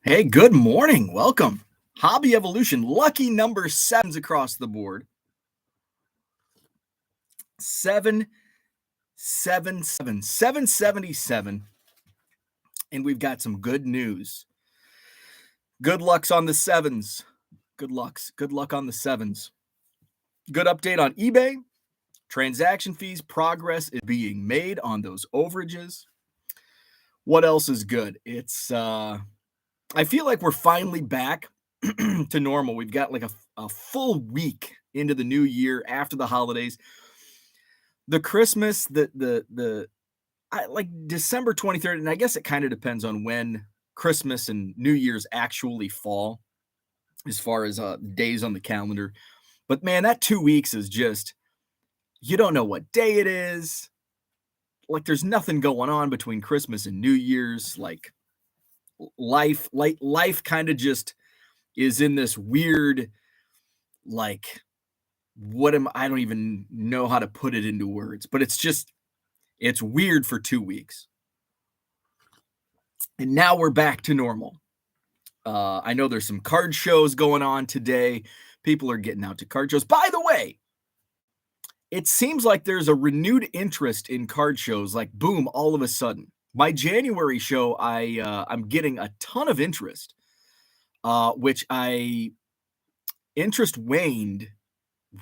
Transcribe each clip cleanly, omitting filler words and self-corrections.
Hey, good morning. Welcome. Hobby Evolution. Lucky number sevens across the board. 777. And we've got some good news. Good lucks on the sevens. Good lucks. Good luck on the sevens. Good update on eBay. Transaction fees progress is being made on those overages. What else is good? I feel like we're finally back to normal. We've got like a full week into the new year after the holidays. The Christmas, like December 23rd, and I guess it kind of depends on when Christmas and New Year's actually fall as far as days on the calendar. But man, that 2 weeks is just, you don't know what day it is. Like there's nothing going on between Christmas and New Year's. Like life kind of just is in this weird, like, I don't even know how to put it into words, but it's weird for 2 weeks. And now we're back to normal. I know there's some card shows going on today. People are getting out to card shows. By the way, it seems like there's a renewed interest in card shows, like boom, all of a sudden. My January show, I'm getting a ton of interest, which interest waned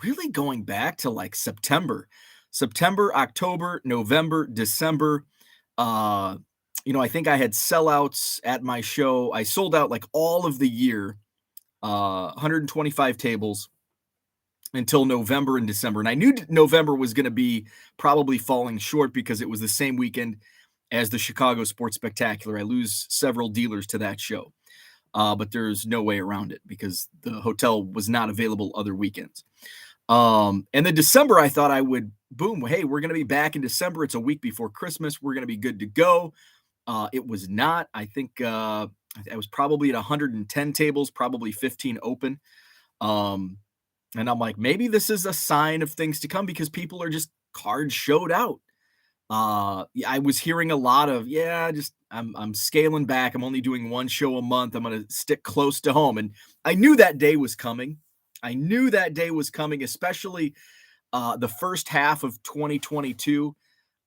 really going back to like September, October, November, December. I think I had sellouts at my show. I sold out like all of the year, 125 tables until November and December. And I knew November was going to be probably falling short because it was the same weekend as the Chicago Sports Spectacular. I lose several dealers to that show. But there's no way around it because the hotel was not available other weekends. And then December, I thought I would boom. Hey, we're going to be back in December. It's a week before Christmas. We're going to be good to go. It was not. I think I was probably at 110 tables, probably 15 open. And I'm like, maybe this is a sign of things to come because people are just cards showed out. I was hearing a lot of, I'm scaling back. I'm only doing one show a month. I'm going to stick close to home. And I knew that day was coming. Especially the first half of 2022.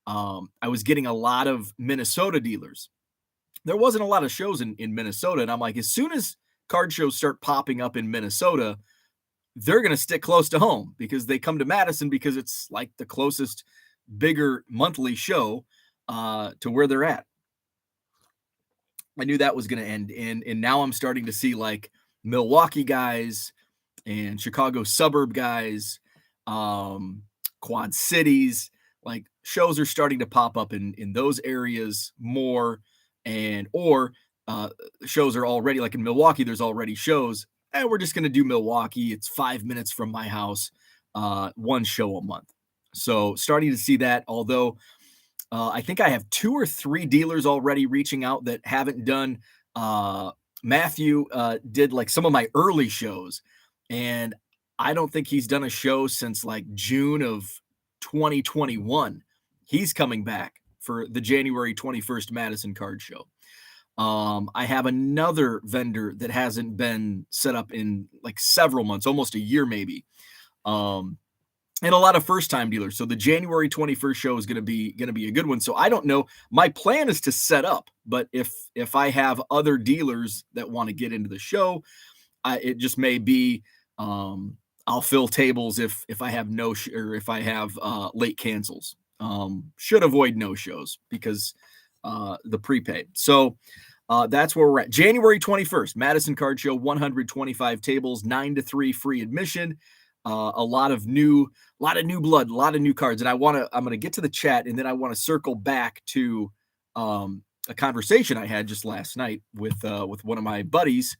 I was getting a lot of Minnesota dealers. There wasn't a lot of shows in Minnesota. And I'm like, as soon as card shows start popping up in Minnesota, they're going to stick close to home because they come to Madison because it's like the closest bigger monthly show to where they're at. I knew that was going to end. And now I'm starting to see like Milwaukee guys and Chicago suburb guys, Quad Cities, like shows are starting to pop up in those areas more. Or shows are already like in Milwaukee, there's already shows. And we're just going to do Milwaukee. It's 5 minutes from my house, one show a month. So starting to see that, although I think I have 2 or 3 dealers already reaching out that haven't done. Matthew did like some of my early shows, and I don't think he's done a show since like June of 2021. He's coming back for the January 21st Madison Card Show. I have another vendor that hasn't been set up in like several months, almost a year maybe. And a lot of first-time dealers. So the January 21st show is going to be a good one. So I don't know. My plan is to set up, but if I have other dealers that want to get into the show, it just may be I'll fill tables if I have or if I have late cancels. Should avoid no shows because the prepaid. So that's where we're at. January 21st, Madison Card Show, 125 tables, 9 to 3 free admission. A lot of new blood, a lot of new cards. And I'm going to get to the chat, and then I want to circle back to a conversation I had just last night with one of my buddies,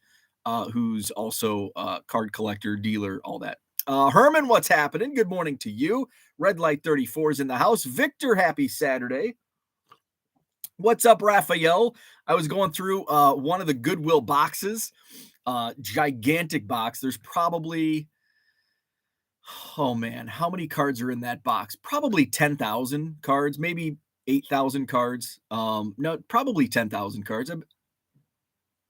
who's also a card collector, dealer, all that. Herman, what's happening? Good morning to you. Red Light 34 is in the house. Victor, happy Saturday. What's up, Raphael? I was going through one of the Goodwill boxes, gigantic box. There's probably, oh man, how many cards are in that box? Probably 10,000 cards, maybe 8,000 cards. No, probably 10,000 cards.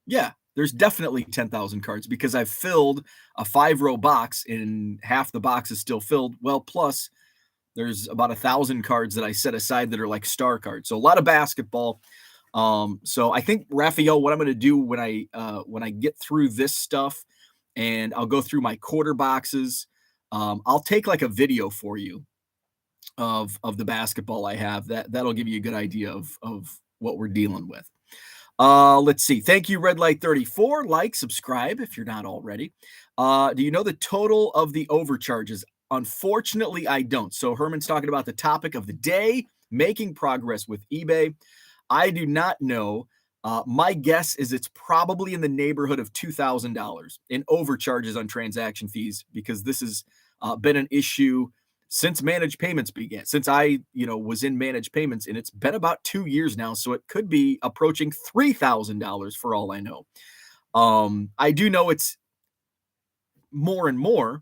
Yeah, there's definitely 10,000 cards because I've filled a 5-row box and half the box is still filled. Well, plus there's about 1,000 cards that I set aside that are like star cards. So a lot of basketball. So I think, Raphael, what I'm going to do when I get through this stuff and I'll go through my quarter boxes, I'll take like a video for you of the basketball I have. That'll give you a good idea of what we're dealing with. Let's see. Thank you, Red Light 34. Like, subscribe if you're not already. Do you know the total of the overcharges? Unfortunately, I don't. So Herman's talking about the topic of the day, making progress with eBay. I do not know. My guess is it's probably in the neighborhood of $2,000 in overcharges on transaction fees, because this has been an issue since managed payments began, since I, was in managed payments, and it's been about 2 years now. So it could be approaching $3,000 for all I know. I do know it's more and more.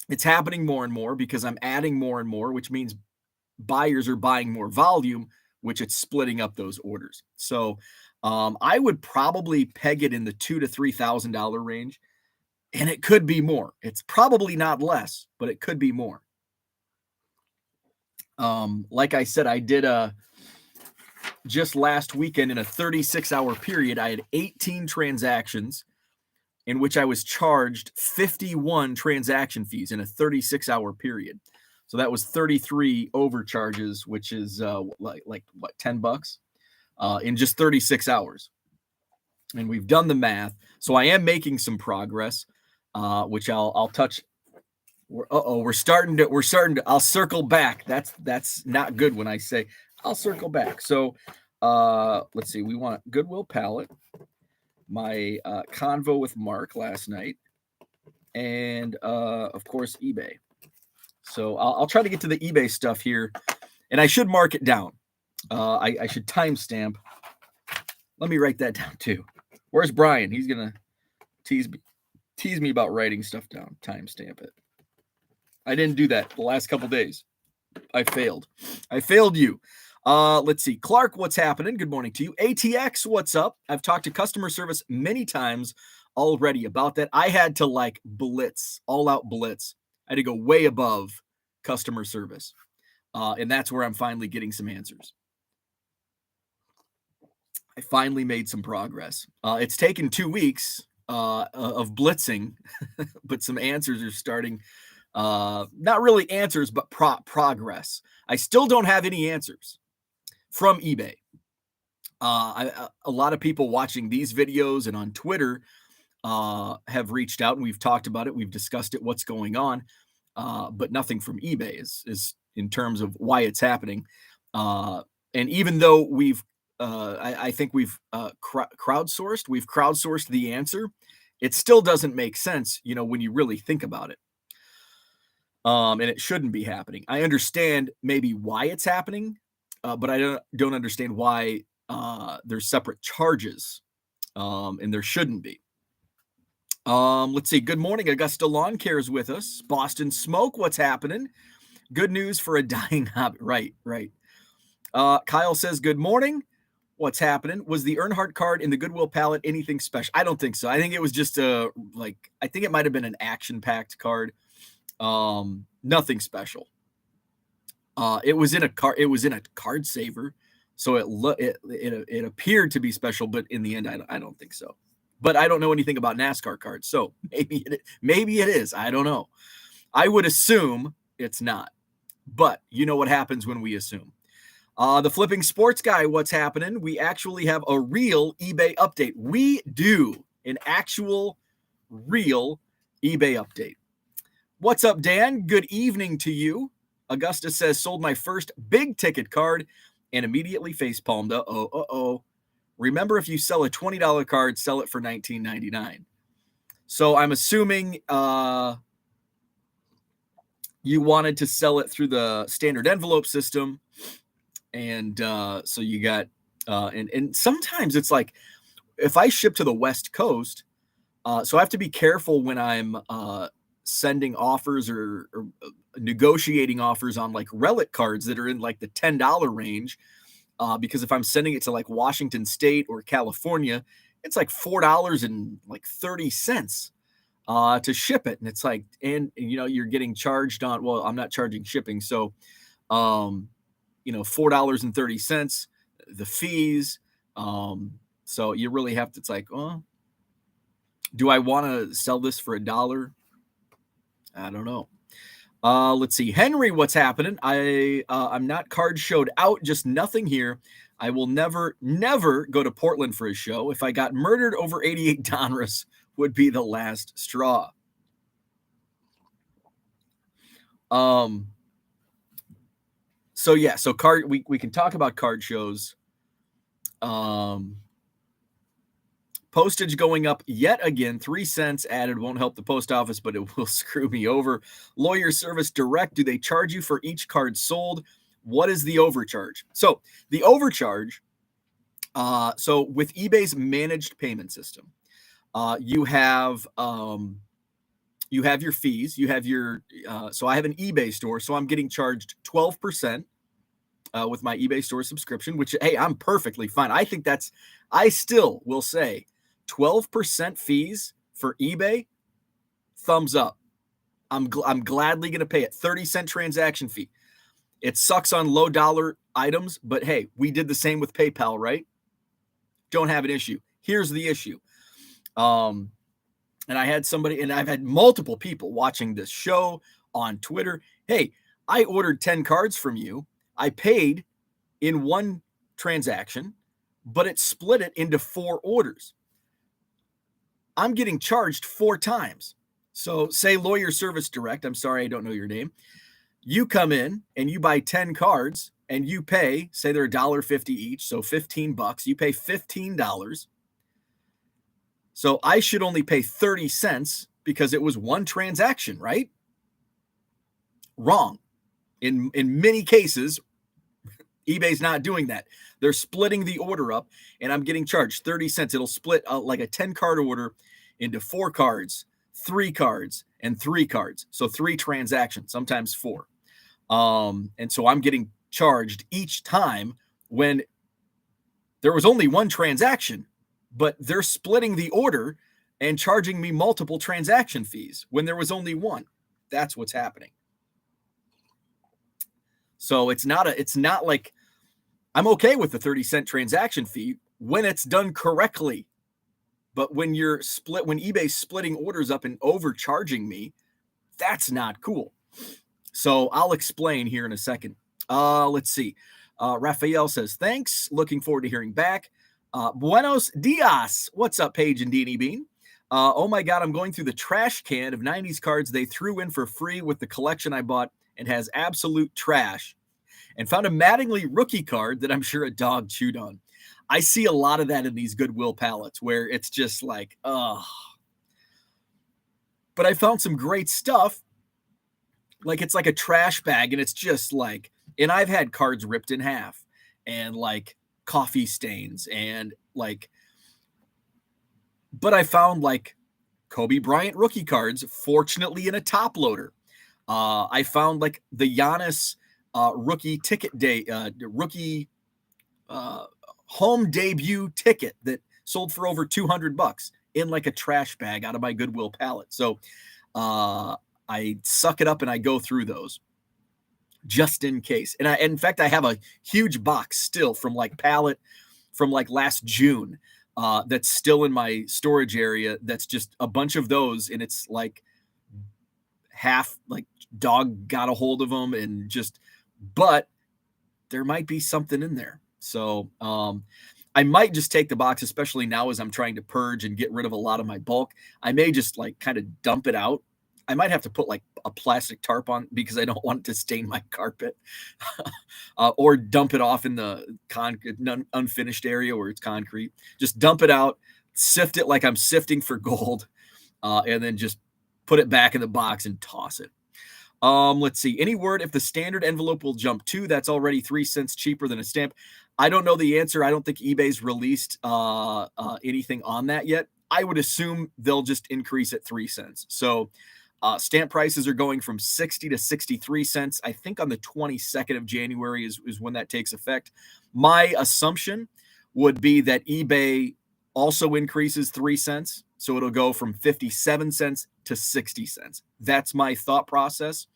It's happening more and more because I'm adding more and more, which means buyers are buying more volume, which it's splitting up those orders. So I would probably peg it in the $2,000 to $3,000 range, and it could be more. It's probably not less, but it could be more. Like I said, I did just last weekend in a 36-hour period, I had 18 transactions in which I was charged 51 transaction fees in a 36-hour period. So that was 33 overcharges, which is like what, $10 in just 36 hours. And we've done the math. So I am making some progress, which I'll touch. We're starting to, I'll circle back. That's not good when I say I'll circle back. So let's see. We want Goodwill palette, my convo with Mark last night, and of course eBay. So I'll try to get to the eBay stuff here, and I should mark it down. I should timestamp. Let me write that down too. Where's Brian? He's gonna tease me about writing stuff down. Timestamp it. I didn't do that the last couple days. I failed you. Let's see. Clark, what's happening? Good morning to you. ATX, what's up? I've talked to customer service many times already about that. I had to like blitz, all out blitz. I had to go way above customer service. And that's where I'm finally getting some answers. I finally made some progress. It's taken 2 weeks of blitzing, but some answers are starting. Not really answers, but progress. I still don't have any answers from eBay. A lot of people watching these videos and on Twitter have reached out, and we've talked about it. We've discussed it, what's going on, but nothing from eBay is in terms of why it's happening. And even though I think we've crowdsourced the answer, it still doesn't make sense, when you really think about it. And it shouldn't be happening. I understand maybe why it's happening, but I don't understand why there's separate charges, and there shouldn't be. Let's see. Good morning. Augusta Lawn Care is with us. Boston Smoke, what's happening? Good news for a dying hobby. Right. Kyle says, good morning. What's happening? Was the Earnhardt card in the Goodwill palette anything special? I don't think so. I think it was just I think it might have been an action-packed card. Nothing special. It was in a card saver, so it appeared to be special, but in the end, I don't think so. But I don't know anything about NASCAR cards, so maybe it is. I don't know. I would assume it's not, but you know what happens when we assume. The Flipping Sports Guy, what's happening? We actually have a real eBay update. We do an actual real eBay update. What's up, Dan? Good evening to you. Augusta says, sold my first big ticket card and immediately facepalmed. Uh-oh. Remember, if you sell a $20 card, sell it for $19.99. So I'm assuming you wanted to sell it through the standard envelope system. And so you got, and sometimes it's like, if I ship to the West Coast, so I have to be careful when I'm sending offers or negotiating offers on like relic cards that are in like the $10 range. Because if I'm sending it to like Washington State or California, it's like $4.30 to ship it. And it's like, and you're getting charged on, well, I'm not charging shipping. So, $4.30, the fees. So you really have to, it's like, oh, do I want to sell this for $1? I don't know. Let's see. Henry, what's happening? I'm not card showed out, just nothing here. I will never go to Portland for a show. If I got murdered over 88 Donruss would be the last straw. So yeah, so we can talk about card shows. Postage going up yet again, 3 cents added won't help the post office, but it will screw me over. Lawyer Service Direct, do they charge you for each card sold? What is the overcharge? So the overcharge, so with eBay's managed payment system, you have your fees, you have your, so I have an eBay store, so I'm getting charged 12%. With my eBay store subscription, which, hey, I'm perfectly fine. I think I still will say 12% fees for eBay, thumbs up. I'm gladly going to pay it. 30-cent transaction fee. It sucks on low dollar items, but hey, we did the same with PayPal, right? Don't have an issue. Here's the issue. And I had somebody, and I've had multiple people watching this show on Twitter. Hey, I ordered 10 cards from you. I paid in one transaction, but it split it into 4 orders. I'm getting charged 4 times. So say Lawyer Service Direct, I'm sorry, I don't know your name. You come in and you buy 10 cards and you pay, say they're $1.50 each, so $15. You pay $15. So I should only pay 30 cents because it was one transaction, right? Wrong. In many cases, eBay's not doing that. They're splitting the order up, and I'm getting charged 30 cents. It'll split like a 10-card order into 4 cards, 3 cards, and 3 cards. So 3 transactions, sometimes 4. And so I'm getting charged each time when there was only one transaction, but they're splitting the order and charging me multiple transaction fees when there was only one. That's what's happening. So it's not like I'm okay with the 30-cent transaction fee when it's done correctly. But when eBay's splitting orders up and overcharging me, that's not cool. So I'll explain here in a second. Let's see. Raphael says, thanks. Looking forward to hearing back. Buenos dias. What's up, Paige and Deanie Bean? Oh my God, I'm going through the trash can of 90s cards they threw in for free with the collection I bought and has absolute trash, and found a Mattingly rookie card that I'm sure a dog chewed on. I see a lot of that in these Goodwill pallets where it's just like, oh. But I found some great stuff. Like it's like a trash bag, and it's just like, and I've had cards ripped in half and like coffee stains and like, but I found like Kobe Bryant rookie cards, fortunately in a top loader. I found like the Giannis rookie ticket day, rookie home debut ticket that sold for over $200 in like a trash bag out of my Goodwill pallet. So I suck it up and I go through those just in case. And in fact, I have a huge box still from like pallet from like last June that's still in my storage area. That's just a bunch of those. And it's like half like dog got a hold of them and just, but there might be something in there. So I might just take the box, especially now as I'm trying to purge and get rid of a lot of my bulk. I may just like kind of dump it out. I might have to put like a plastic tarp on because I don't want it to stain my carpet or dump it off in the unfinished area where it's concrete. Just dump it out, sift it like I'm sifting for gold, and then just put it back in the box and toss it. Let's see. Any word if the standard envelope will jump too? That's already 3 cents cheaper than a stamp. I don't know the answer. I don't think eBay's released anything on that yet. I would assume they'll just increase at 3 cents. So stamp prices are going from 60 to 63 cents. I think on the 22nd of January is when that takes effect. My assumption would be that eBay also increases 3 cents. So it'll go from 57 cents to 60 cents. That's my thought process.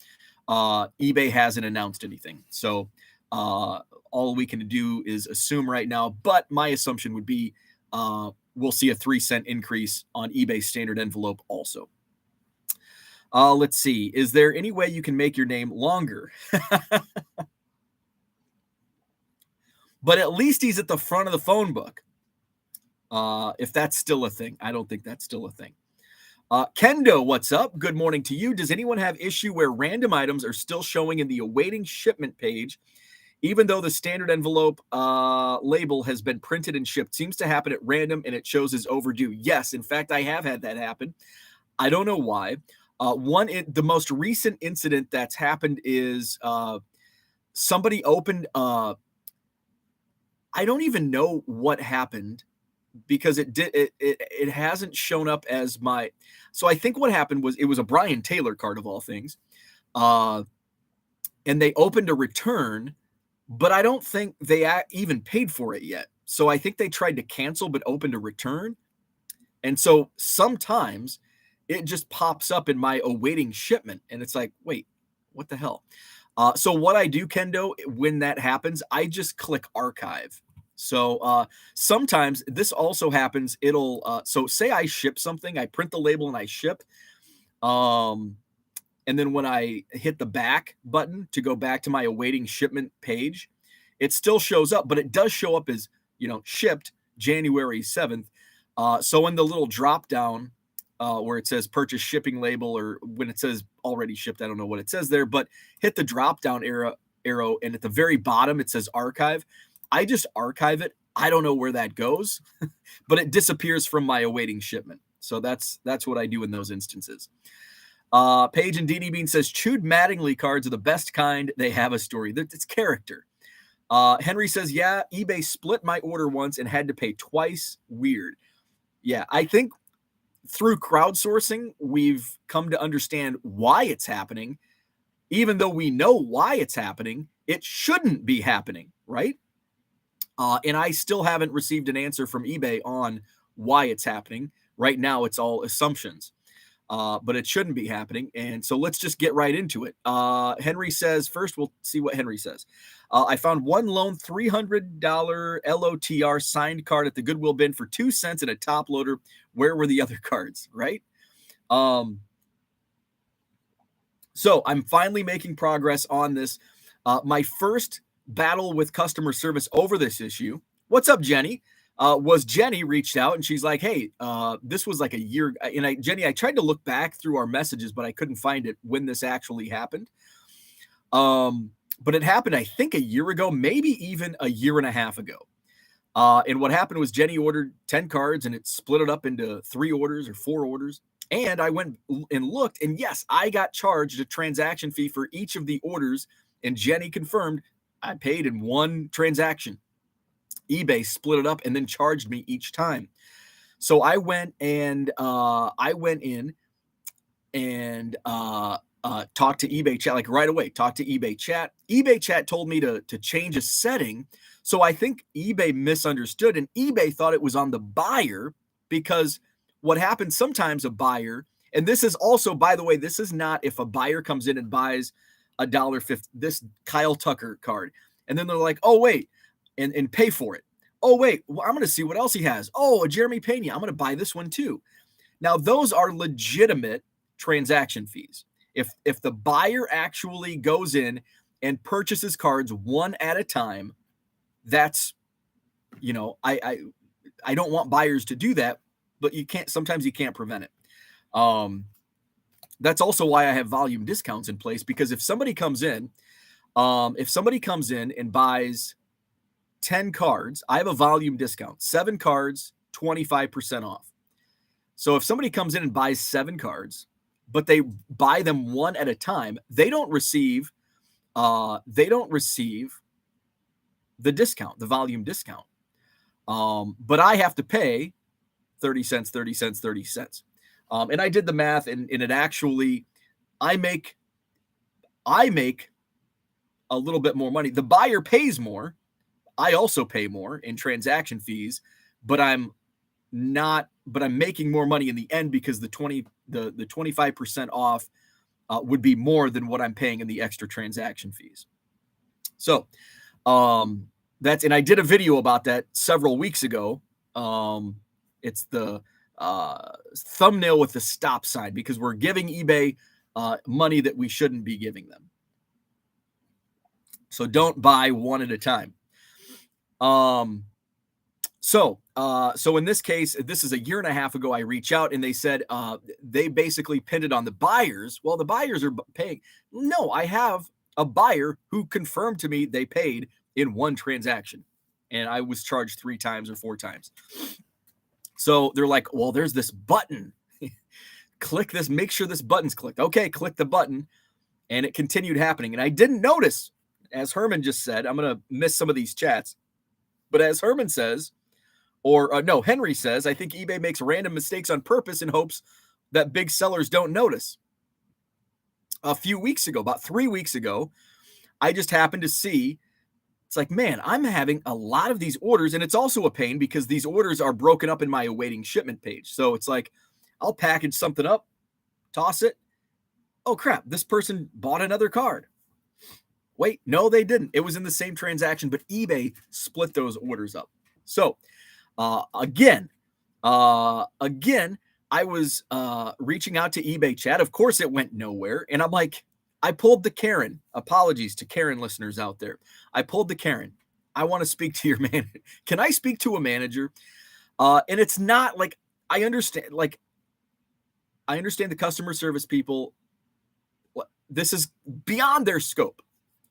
eBay hasn't announced anything. So all we can do is assume right now. But my assumption would be we'll see a 3 cent increase on eBay standard envelope also. Let's see. Is there any way you can make your name longer? But at least he's at the front of the phone book. If that's still a thing. I don't think that's still a thing. Kendo, what's up? Good morning to you. Does anyone have issue where random items are still showing in the awaiting shipment page, even though the standard envelope label has been printed and shipped? Seems to happen at random and it shows as overdue. Yes, in fact, I have had that happen. I don't know why. The most recent incident that's happened is somebody opened. I don't even know what happened because it hasn't shown up as my. So I think what happened was it was a Brian Taylor card of all things, and they opened a return, but I don't think they even paid for it yet. So I think they tried to cancel but opened a return, and so sometimes it just pops up in my awaiting shipment, and it's like, wait, what the hell? So what I do, Kendo, when that happens, I just click archive. So sometimes this also happens. It'll so say I ship something, I print the label and I ship. And then when I hit the back button to go back to my awaiting shipment page, it still shows up, but it does show up as, shipped January 7th. So in the little drop down where it says purchase shipping label, or when it says already shipped, I don't know what it says there, but hit the drop down arrow, and at the very bottom it says archive. I just archive it. I don't know where that goes, but it disappears from my awaiting shipment. So that's what I do in those instances. Paige and DD Bean says chewed Mattingly cards are the best kind. They have a story. It's character. Henry says, yeah, eBay split my order once and had to pay twice. Weird. Yeah, I think through crowdsourcing, we've come to understand why it's happening. Even though we know why it's happening, it shouldn't be happening, right? And I still haven't received an answer from eBay on why it's happening. Right now, it's all assumptions, but it shouldn't be happening. And so let's just get right into it. Henry says, first, we'll see what Henry says. I found one lone $300 LOTR signed card at the Goodwill bin for 2 cents and a top loader. Where were the other cards, right? So I'm finally making progress on this. My first battle with customer service over this issue. What's up, Jenny? Was Jenny reached out and she's like, hey, this was like a year. And Jenny, I tried to look back through our messages, but I couldn't find it when this actually happened. But it happened, I think, a year ago, maybe even a year and a half ago. And what happened was Jenny ordered 10 cards and it split it up into 3 orders or 4 orders. And I went and looked, and yes, I got charged a transaction fee for each of the orders. And Jenny confirmed I paid in one transaction. eBay split it up and then charged me each time. So I went in and talked to eBay chat, like right away, talked to eBay chat. eBay chat told me to change a setting. So I think eBay misunderstood, and eBay thought it was on the buyer, because what happens sometimes, a buyer, and this is also, by the way, this is not if a buyer comes in and buys $1.50, this Kyle Tucker card, and then they're like, oh, wait, and pay for it. Oh, wait, well, I'm going to see what else he has. Oh, a Jeremy Pena, I'm going to buy this one too. Now, those are legitimate transaction fees. If the buyer actually goes in and purchases cards one at a time, that's, I don't want buyers to do that, but sometimes you can't prevent it. That's also why I have volume discounts in place, because if somebody comes in and buys 10 cards, I have a volume discount, 7 cards, 25% off. So if somebody comes in and buys 7 cards, but they buy them one at a time, they don't receive the discount, the volume discount. But I have to pay 30 cents, 30 cents, 30 cents. And I did the math, and it actually, I make a little bit more money. The buyer pays more. I also pay more in transaction fees, but I'm but I'm making more money in the end because the 25% off would be more than what I'm paying in the extra transaction fees. So and I did a video about that several weeks ago. It's the thumbnail with the stop sign, because we're giving eBay money that we shouldn't be giving them. So don't buy one at a time. So in this case, this is a year and a half ago, I reach out and they said they basically pinned it on the buyers. Well, the buyers are paying. No, I have a buyer who confirmed to me they paid in one transaction, and I was charged 3 times or 4 times. So they're like, well, there's this button. Click this, make sure this button's clicked. Okay, click the button. And it continued happening. And I didn't notice, as Herman just said, I'm going to miss some of these chats. But as Herman says, Henry says, I think eBay makes random mistakes on purpose in hopes that big sellers don't notice. A few weeks ago, about 3 weeks ago, I just happened to see, it's like, man, I'm having a lot of these orders. And it's also a pain because these orders are broken up in my awaiting shipment page. So it's like, I'll package something up, toss it. Oh, crap, this person bought another card. Wait, no, they didn't. It was in the same transaction, but eBay split those orders up. So again, I was reaching out to eBay chat. Of course, it went nowhere. And I'm like, I pulled the Karen. Apologies to Karen listeners out there. I pulled the Karen. I want to speak to your manager. Can I speak to a manager? And it's not like, I understand the customer service people. This is beyond their scope.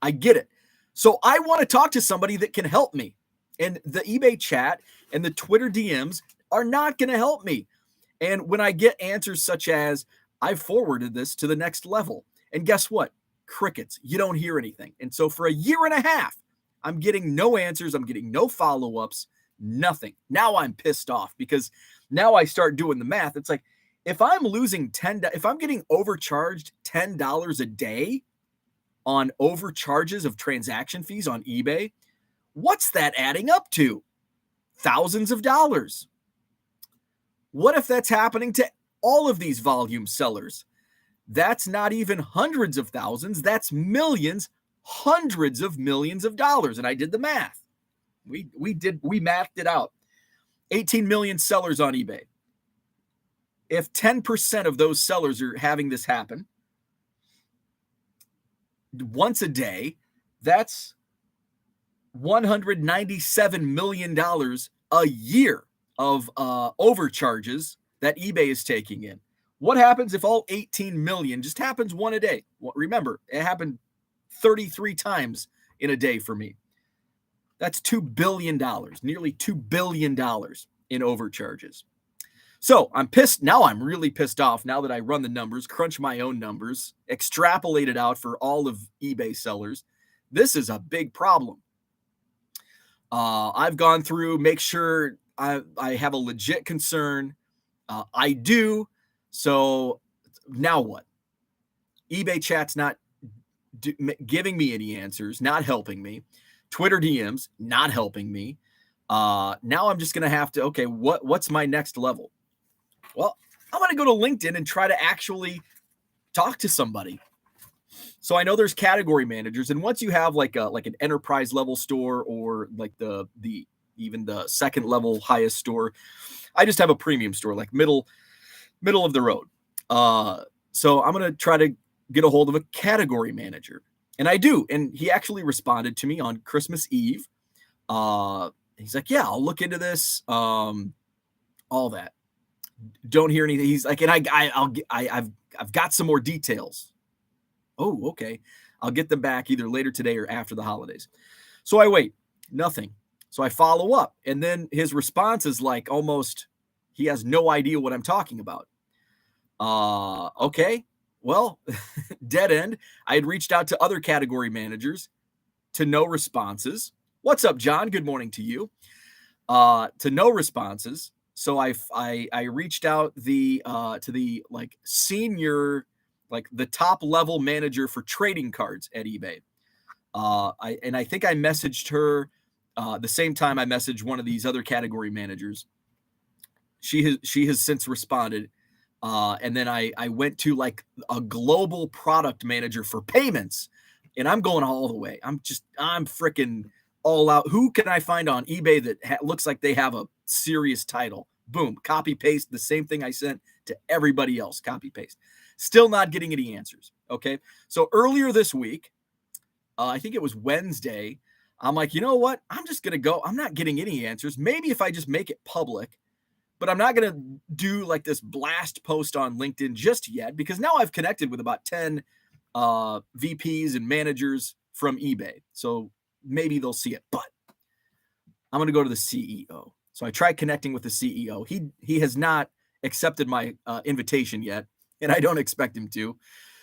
I get it. So I want to talk to somebody that can help me. And the eBay chat and the Twitter DMs are not going to help me. And when I get answers such as, I forwarded this to the next level. And guess what? Crickets. You don't hear anything. And so for a year and a half, I'm getting no answers. I'm getting no follow-ups, nothing. Now I'm pissed off because now I start doing the math. It's like, if I'm losing if I'm getting overcharged $10 a day on overcharges of transaction fees on eBay, what's that adding up to? Thousands of dollars. What if that's happening to all of these volume sellers? That's not even hundreds of thousands. That's millions, hundreds of millions of dollars. And I did the math. We mathed it out. 18 million sellers on eBay. If 10% of those sellers are having this happen once a day, that's $197 million a year of overcharges that eBay is taking in. What happens if all 18 million just happens one a day? Well, remember, it happened 33 times in a day for me. That's $2 billion, nearly $2 billion in overcharges. So I'm pissed. Now I'm really pissed off now that I run the numbers, crunch my own numbers, extrapolate it out for all of eBay sellers. This is a big problem. I've gone through, make sure I have a legit concern. I do. So now what? eBay chat's not giving me any answers, not helping me. Twitter DMs, not helping me. Now I'm just going to have to, okay, what's my next level? Well, I'm going to go to LinkedIn and try to actually talk to somebody. So I know there's category managers, and once you have like an enterprise level store or like even the second level highest store, I just have a premium store, like middle of the road. So I'm going to try to get a hold of a category manager, and I do. And he actually responded to me on Christmas Eve. He's like, yeah, I'll look into this. All that. Don't hear anything. He's like, and I've got some more details. Oh, okay. I'll get them back either later today or after the holidays. So I wait, nothing. So I follow up, and then his response is like almost, he has no idea what I'm talking about. Okay, well, dead end. I had reached out to other category managers to no responses. What's up, John? Good morning to you. To no responses. So I reached out to the like senior, like the top level manager for trading cards at eBay. I think I messaged her the same time I messaged one of these other category managers. she has since responded. And then I went to like a global product manager for payments, and I'm going all the way. I'm freaking all out. Who can I find on eBay that looks like they have a serious title? Boom, copy paste the same thing I sent to everybody else. Copy paste. Still not getting any answers. Okay, so earlier this week, I think it was Wednesday, I'm like, you know what? I'm just gonna go. I'm not getting any answers. Maybe if I just make it public. But I'm not going to do like this blast post on LinkedIn just yet, because now I've connected with about 10 VPs and managers from eBay. So maybe they'll see it, but I'm going to go to the CEO. So I tried connecting with the CEO. He has not accepted my invitation yet, and I don't expect him to.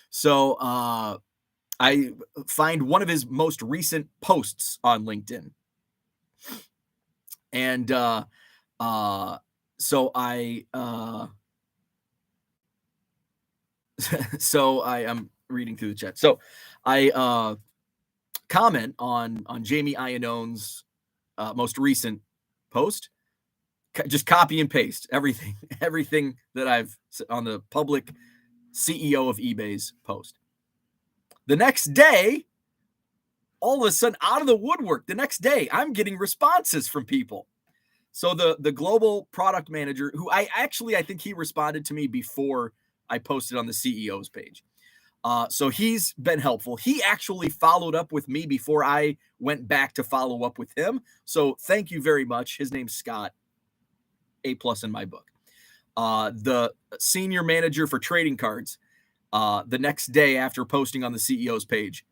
So I find one of his most recent posts on LinkedIn. And so I am reading through the chat. So I comment on Jamie Ionone's most recent post. Just copy and paste everything that I've on the public CEO of eBay's post. The next day, all of a sudden, out of the woodwork, the next day, I'm getting responses from people. So the global product manager, who I think he responded to me before I posted on the CEO's page. So he's been helpful. He actually followed up with me before I went back to follow up with him. So thank you very much. His name's Scott, A+ in my book. The senior manager for trading cards, the next day after posting on the CEO's page,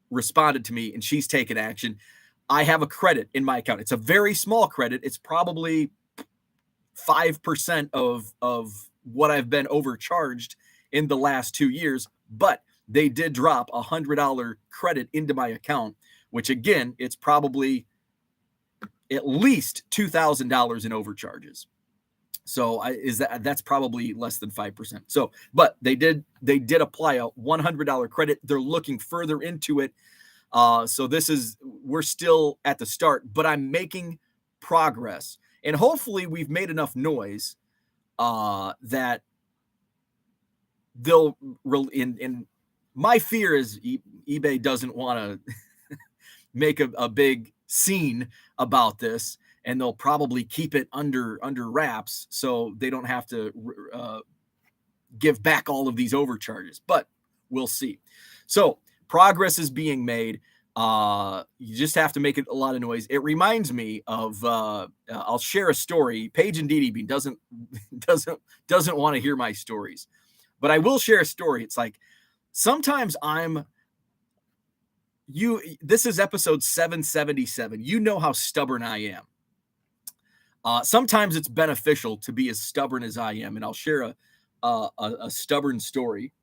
responded to me, and she's taken action. I have a credit in my account. It's a very small credit. It's probably 5% of what I've been overcharged in the last 2 years, but they did drop $100 credit into my account, which again, it's probably at least $2,000 in overcharges. So that's probably less than 5%. So, but they did apply a $100 credit. They're looking further into it. So we're still at the start, but I'm making progress, and hopefully we've made enough noise that they'll in my fear is eBay doesn't want to make a big scene about this, and they'll probably keep it under wraps so they don't have to give back all of these overcharges, but we'll see. So progress is being made. You just have to make it a lot of noise. It reminds me of I'll share a story. Paige and Dee doesn't want to hear my stories, but I will share a story. It's like sometimes this is episode 777. You know how stubborn I am. Sometimes it's beneficial to be as stubborn as I am, and I'll share a stubborn story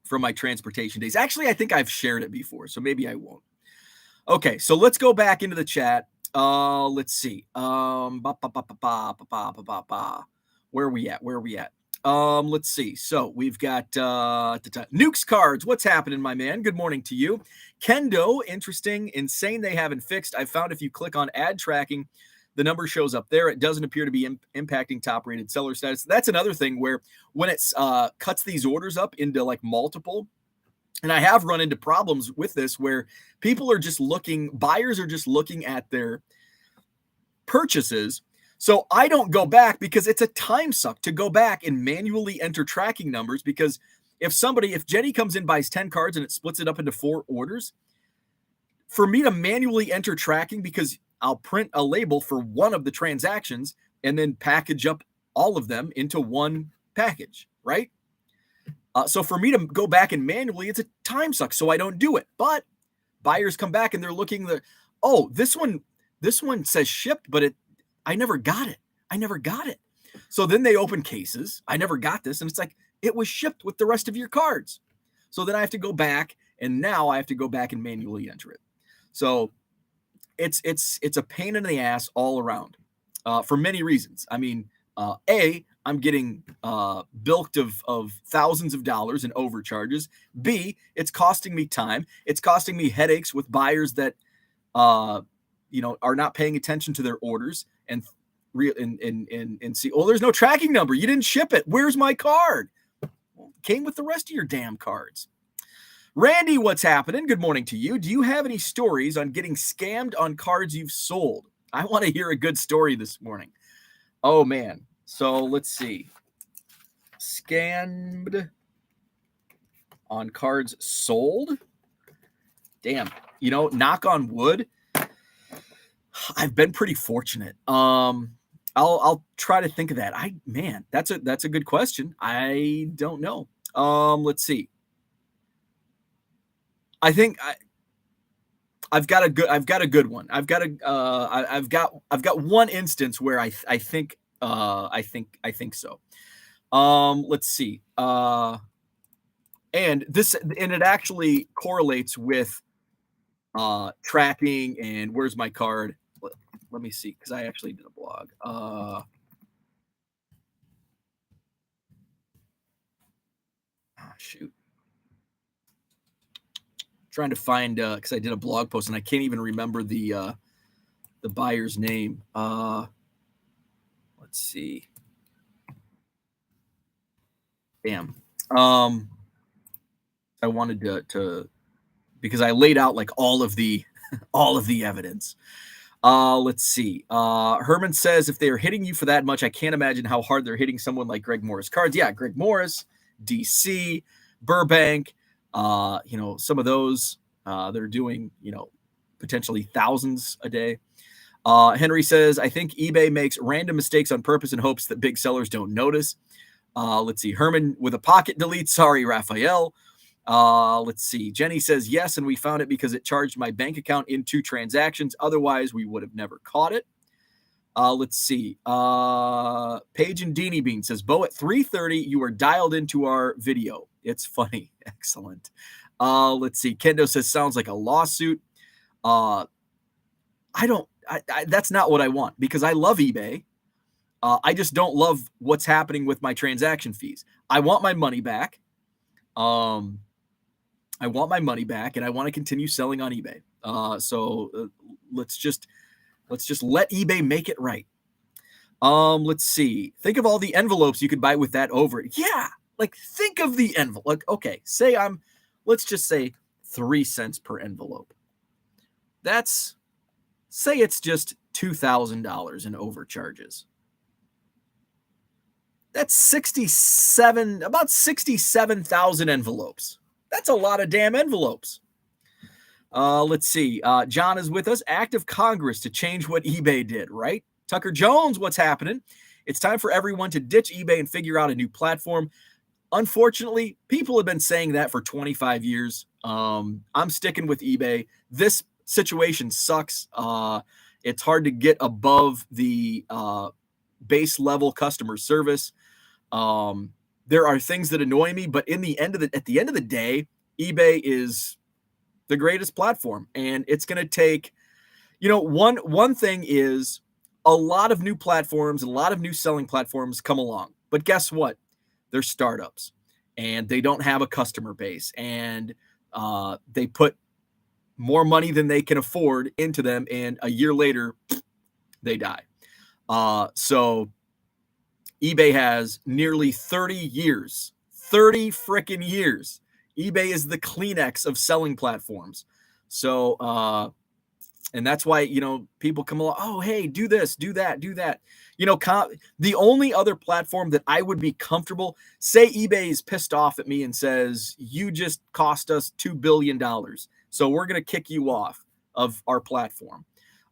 from my transportation days. Actually, I think I've shared it before, so maybe I won't. Okay, so let's go back into the chat. Let's see. Where are we at? Let's see. So we've got Nukes Cards. What's happening, my man? Good morning to you. Kendo, interesting. Insane they haven't fixed. I found if you click on ad tracking, the number shows up there. It doesn't appear to be impacting top-rated seller status. That's another thing where when it's cuts these orders up into like multiple, and I have run into problems with this where buyers are just looking at their purchases. So I don't go back because it's a time suck to go back and manually enter tracking numbers, because if Jenny comes in, buys 10 cards and it splits it up into 4 orders, for me to manually enter tracking, because I'll print a label for one of the transactions and then package up all of them into one package, right? So for me to go back and manually, it's a time suck, so I don't do it. But buyers come back and they're looking this one says shipped, but I never got it. So then they open cases. I never got this, and it's like it was shipped with the rest of your cards. So then I have to go back, and now I have to go back and manually enter it. So it's a pain in the ass all around for many reasons. I mean, I'm getting bilked of thousands of dollars in overcharges. B, it's costing me time. It's costing me headaches with buyers that are not paying attention to their orders. And and see, oh, there's no tracking number. You didn't ship it. Where's my card? Well, came with the rest of your damn cards. Randy, what's happening? Good morning to you. Do you have any stories on getting scammed on cards you've sold? I want to hear a good story this morning. Oh, man. So let's see. Scammed on cards sold? Damn. Knock on wood. I've been pretty fortunate. I'll try to think of that. That's a good question. I don't know. Let's see. I think I've got a good one. I've got one instance where I think so. Let's see. And it actually correlates with tracking and where's my card. Let me see, because I actually did a blog. Shoot. Trying to find, because I did a blog post and I can't even remember the buyer's name. Let's see. Damn. I wanted to because I laid out like all of the evidence. Let's see. Herman says, if they're hitting you for that much, I can't imagine how hard they're hitting someone like Greg Morris cards. Yeah, Greg Morris, DC, Burbank, some of those they're doing, potentially thousands a day. Henry says, I think eBay makes random mistakes on purpose in hopes that big sellers don't notice. Let's see. Herman with a pocket delete. Sorry, Raphael. Let's see. Jenny says, yes, and we found it because it charged my bank account in 2 transactions. Otherwise, we would have never caught it. Let's see. Paige and Deanie Bean says, Bo, at 3:30, you are dialed into our video. It's funny. Excellent. Let's see. Kendo says, sounds like a lawsuit. That's not what I want, because I love eBay. I just don't love what's happening with my transaction fees. I want my money back. And I want to continue selling on eBay. So let's just let eBay make it right. Let's see. Think of all the envelopes you could buy with that over. Yeah. Like, think of the envelope. Like, okay, let's just say 3 cents per envelope. Say it's just $2,000 in overcharges. That's about 67,000 envelopes. That's a lot of damn envelopes. Let's see. John is with us. Act of Congress to change what eBay did, right? Tucker Jones, what's happening? It's time for everyone to ditch eBay and figure out a new platform. Unfortunately, people have been saying that for 25 years. I'm sticking with eBay. This situation sucks. It's hard to get above the base level customer service. There are things that annoy me, but at the end of the day, eBay is the greatest platform, and it's going to take, one thing is a lot of new platforms, a lot of new selling platforms come along, but guess what? They're startups and they don't have a customer base, and they put more money than they can afford into them, and a year later they die. So eBay has nearly 30 freaking years. eBay is the Kleenex of selling platforms. So, and that's why, people come along, oh, hey, do this, do that, do that. The only other platform that I would be comfortable, say eBay is pissed off at me and says, you just cost us $2 billion. So we're going to kick you off of our platform.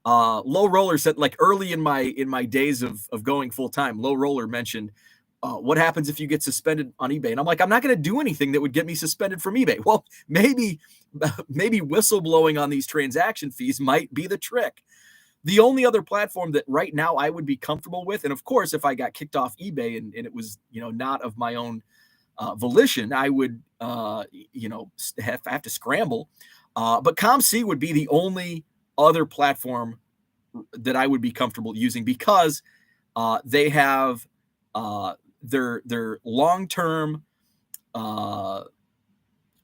Low Roller said, like, early in my days of going full time, Low Roller mentioned, what happens if you get suspended on eBay? And I'm like, I'm not going to do anything that would get me suspended from eBay. Well, maybe whistleblowing on these transaction fees might be the trick. The only other platform that right now I would be comfortable with, and of course, if I got kicked off eBay and it was, not of my own volition, I would, have to scramble. But ComC would be the only other platform that I would be comfortable using, because they have their long-term,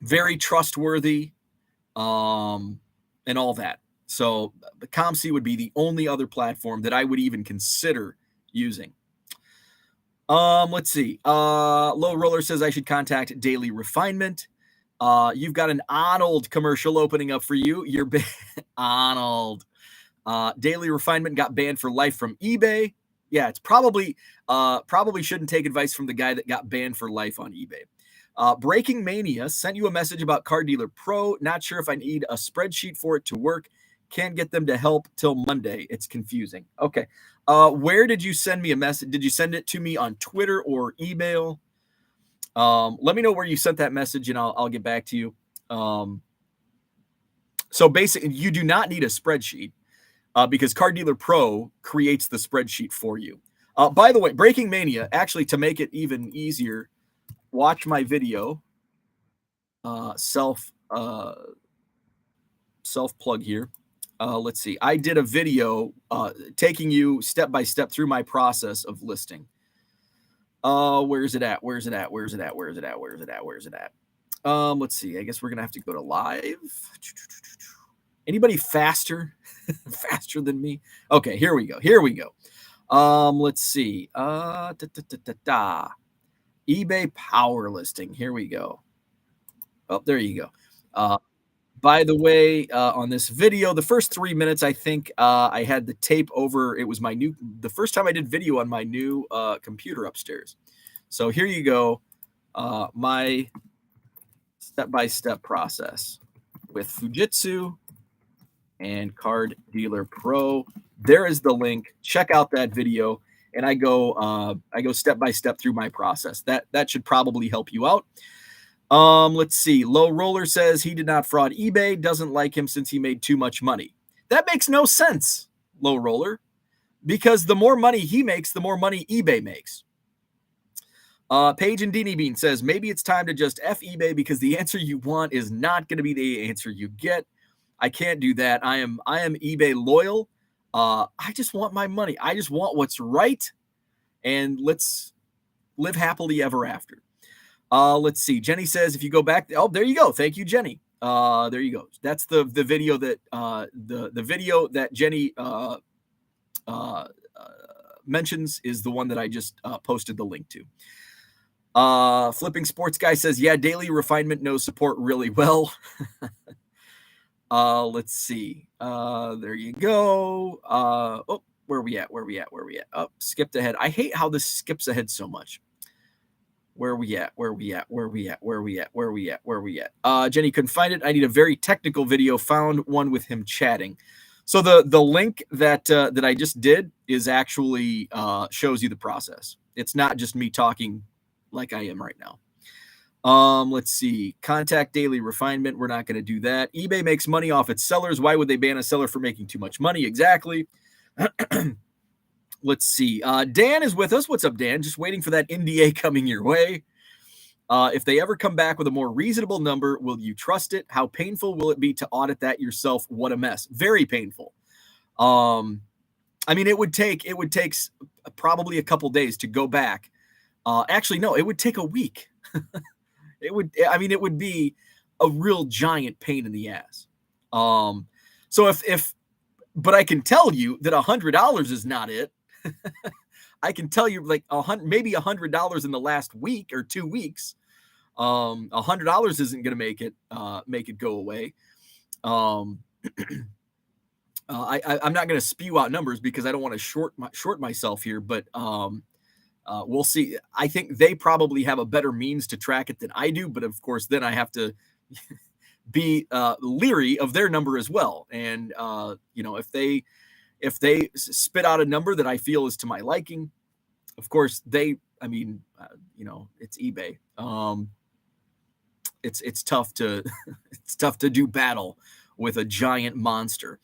very trustworthy, and all that. So the ComC would be the only other platform that I would even consider using. Let's see. Low Roller says I should contact Daily Refinement. You've got an Arnold commercial opening up for you. You're Arnold. Daily Refinement got banned for life from eBay. Yeah, it's probably shouldn't take advice from the guy that got banned for life on eBay. Breaking Mania sent you a message about Car Dealer Pro. Not sure if I need a spreadsheet for it to work. Can't get them to help till Monday. It's confusing. Okay. Where did you send me a message? Did you send it to me on Twitter or email? Let me know where you sent that message and I'll get back to you. So basically, you do not need a spreadsheet because Car Dealer Pro creates the spreadsheet for you. By the way, Breaking Mania, actually, to make it even easier, watch my video. Self plug here. Let's see. I did a video taking you step by step through my process of listing. Where's it at? Let's see. I guess we're gonna have to go to live. Anybody faster? Faster than me? Okay, here we go. Let's see. eBay power listing. Here we go. Oh, there you go. By the way, on this video, the first 3 minutes, I think I had the tape over. It was the first time I did video on my new computer upstairs. So here you go. My step-by-step process with Fujitsu and Card Dealer Pro. There is the link. Check out that video. And I go step-by-step through my process. That should probably help you out. Let's see. Low Roller says he did not fraud eBay, doesn't like him since he made too much money. That makes no sense, Low Roller, because the more money he makes, the more money eBay makes. Paige and Deanie Bean says maybe it's time to just F eBay because the answer you want is not going to be the answer you get. I can't do that. I am eBay loyal. I just want my money. I just want what's right, and let's live happily ever after. Let's see. Jenny says if you go back, oh, there you go. Thank you, Jenny. There you go. That's the video that the video that Jenny mentions is the one that I just posted the link to. Flipping Sports Guy says, yeah, Daily Refinement knows support really well. Let's see. There you go. Oh, where are we at? Oh, skipped ahead. I hate how this skips ahead so much. Where are we at? Jenny couldn't find it. I need a very technical video. Found one with him chatting. So the link that I just did is actually shows you the process. It's not just me talking like I am right now. Let's see. Contact Daily Refinement. We're not going to do that. eBay makes money off its sellers. Why would they ban a seller for making too much money? Exactly. Let's see. Dan is with us. What's up, Dan? Just waiting for that NDA coming your way. If they ever come back with a more reasonable number, will you trust it? How painful will it be to audit that yourself? What a mess. Very painful. I mean, it would take probably a couple days to go back. Actually, no, it would take a week. It would be a real giant pain in the ass. So but I can tell you that $100 is not it. I can tell you like maybe $100 in the last week or 2 weeks. $100 isn't going to make it go away. I'm not going to spew out numbers because I don't want to short myself here, but we'll see. I think they probably have a better means to track it than I do, but of course, then I have to be leery of their number as well. And if they spit out a number that I feel is to my liking, of course it's eBay. It's tough to do battle with a giant monster.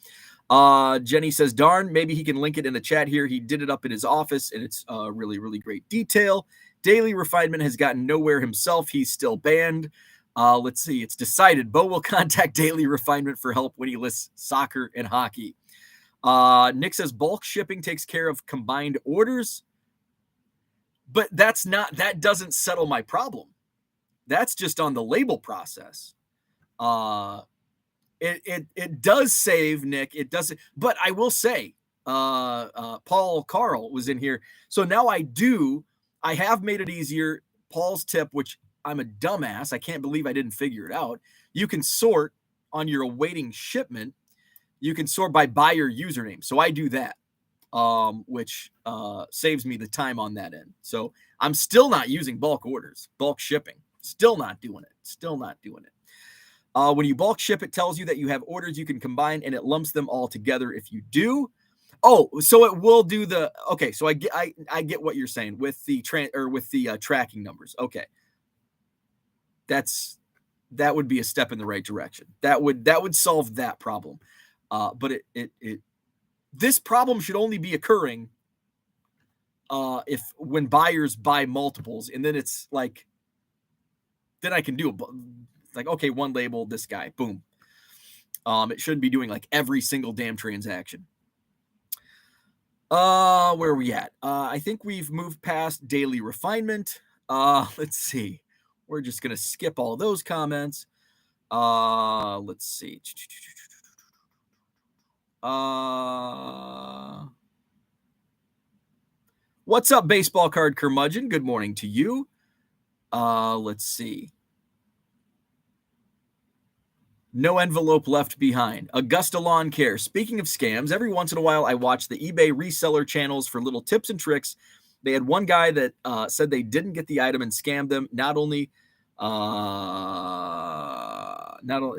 Jenny says, darn, maybe he can link it in the chat here. He did it up in his office and it's really, really great detail. Daily Refinement has gotten nowhere himself. He's still banned. Let's see. It's decided. Bo will contact Daily Refinement for help when he lists soccer and hockey. Nick says bulk shipping takes care of combined orders, but that doesn't settle my problem. That's just on the label process. It does save, Nick. It doesn't, but I will say Paul Carl was in here. So now I have made it easier. Paul's tip, which I'm a dumbass. I can't believe I didn't figure it out. You can sort on your awaiting shipment. You can sort by buyer username. So I do that, which saves me the time on that end. So I'm still not using bulk orders, bulk shipping. Still not doing it. When you bulk ship, it tells you that you have orders you can combine, and it lumps them all together if you do. Oh, so it will do the okay. So I get what you're saying with the tracking numbers. Okay, that would be a step in the right direction. That would solve that problem. But this problem should only be occurring if when buyers buy multiples, and then it's like then I can do like okay, one label, this guy, boom. It shouldn't be doing like every single damn transaction. Where are we at? I think we've moved past daily refinement. Let's see. We're just gonna skip all those comments. Let's see. What's up, baseball card curmudgeon? Good morning to you. Let's see. No envelope left behind. Augusta Lawn Care. Speaking of scams, every once in a while I watch the eBay reseller channels for little tips and tricks. They had one guy that said they didn't get the item and scammed them. Not only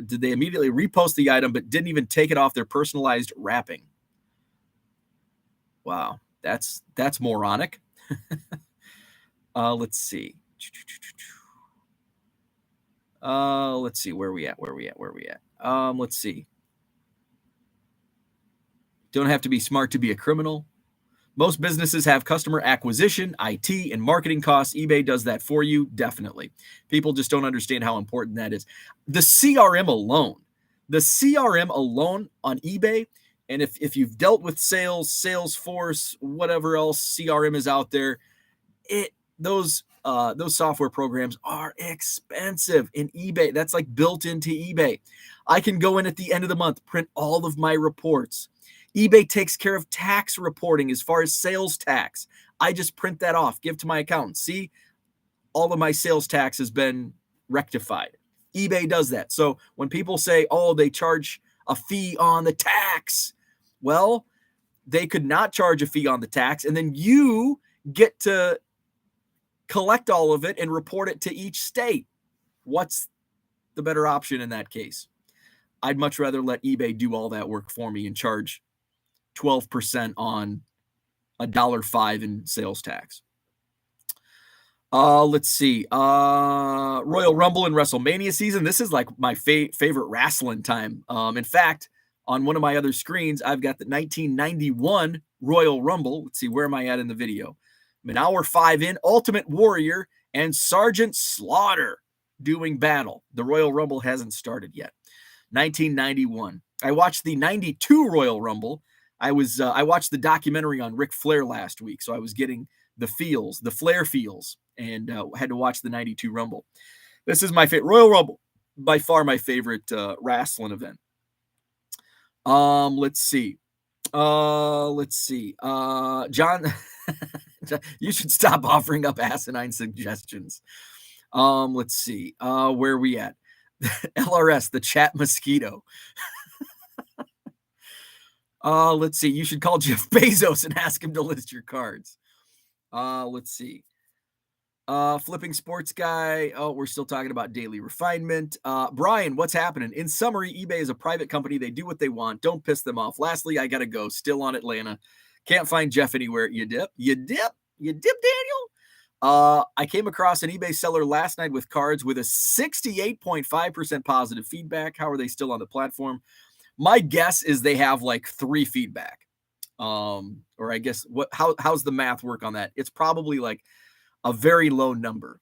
did they immediately repost the item, but didn't even take it off their personalized wrapping. Wow, that's moronic. Let's see. Let's see where we at. Let's see. Don't have to be smart to be a criminal. Most businesses have customer acquisition, IT, and marketing costs. eBay does that for you, definitely. People just don't understand how important that is. The CRM alone on eBay, and if you've dealt with sales, Salesforce, whatever else CRM is out there, those software programs are expensive in eBay. That's like built into eBay. I can go in at the end of the month, print all of my reports. eBay takes care of tax reporting as far as sales tax. I just print that off, give to my accountant. See, all of my sales tax has been rectified. eBay does that. So when people say, oh, they charge a fee on the tax, well, they could not charge a fee on the tax, and then you get to collect all of it and report it to each state. What's the better option in that case? I'd much rather let eBay do all that work for me and charge 12% on $1.05 in sales tax. Let's see. Royal Rumble and WrestleMania season. This is like my favorite wrestling time. In fact, on one of my other screens, I've got the 1991 Royal Rumble. Let's see, where am I at in the video? I'm an hour 5 in. Ultimate Warrior and Sergeant Slaughter doing battle. The Royal Rumble hasn't started yet. 1991. I watched the 92 Royal Rumble. I watched the documentary on Ric Flair last week, so I was getting the Flair feels, and had to watch the 92 Rumble. This is my favorite Royal Rumble, by far my favorite wrestling event. Let's see. John, you should stop offering up asinine suggestions. Let's see. Where are we at? LRS, the chat mosquito. Let's see. You should call Jeff Bezos and ask him to list your cards. Let's see. Flipping Sports Guy. Oh, we're still talking about daily refinement. Brian, what's happening? In summary, eBay is a private company. They do what they want. Don't piss them off. Lastly, I got to go. Still on Atlanta. Can't find Jeff anywhere. You dip, Daniel? I came across an eBay seller last night with cards with a 68.5% positive feedback. How are they still on the platform? My guess is they have like 3 feedback. Or I guess how's the math work on that? It's probably like a very low number.